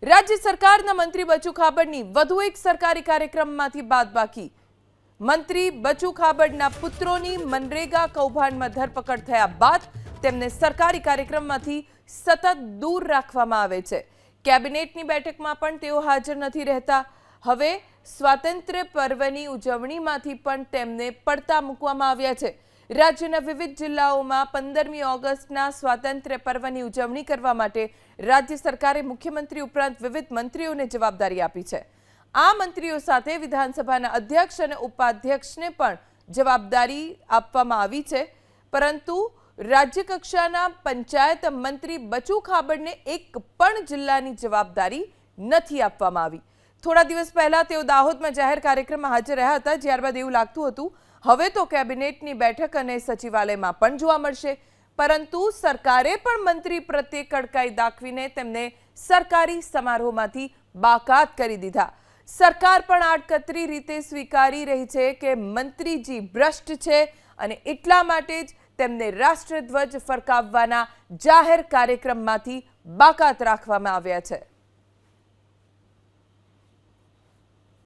રાજ્ય સરકારના મંત્રી બચુ ખાબડની વધુ એક સરકારી કાર્યક્રમમાંથી બાદબાકી। મંત્રી બચુ ખાબડના પુત્રોની મનરેગા કૌભાંડમાં ધરપકડ થયા બાદ તેમને સરકારી કાર્યક્રમમાંથી સતત દૂર રાખવામાં આવે છે। કેબિનેટની બેઠકમાં પણ તેઓ હાજર નથી રહેતા। હવે સ્વાતંત્ર્ય પર્વની ઉજવણીમાંથી પણ તેમને પડતા મૂકવામાં આવ્યા છે। રાજ્યના વિવિધ જિલ્લાઓમાં 15મી ઓગસ્ટના સ્વાતંત્ર્ય પર્વની ઉજવણી કરવા માટે રાજ્ય સરકારે મુખ્યમંત્રી ઉપરાંત વિવિધ મંત્રીઓને જવાબદારી આપી છે। આ મંત્રીઓ સાથે વિધાનસભાના અધ્યક્ષ અને ઉપાધ્યક્ષને પણ જવાબદારી આપવામાં આવી છે, પરંતુ રાજ્ય કક્ષાના પંચાયત મંત્રી બચુ ખાબડને એક પણ જિલ્લાની જવાબદારી નથી આપવામાં આવી। થોડા દિવસ પહેલા તેઓ દાહોદમાં જાહેર કાર્યક્રમમાં હાજર રહ્યા હતા, ત્યારબાદ એવું લાગતું હતું હવે તો કેબિનેટની બેઠક અને સચિવાલયમાં પણ જોવા મળશે, પરંતુ સરકારે પણ મંત્રી પ્રત્યે કડકાઈ દાખવીને તેમને સરકારી સમારોહમાંથી બાકાત કરી દીધા। સરકાર પણ આડકતરી રીતે સ્વીકારી રહી છે કે મંત્રીજી ભ્રષ્ટ છે અને એટલા માટે જ તેમને રાષ્ટ્રધ્વજ ફરકાવવાના જાહેર કાર્યક્રમમાંથી બાકાત રાખવામાં આવ્યા છે।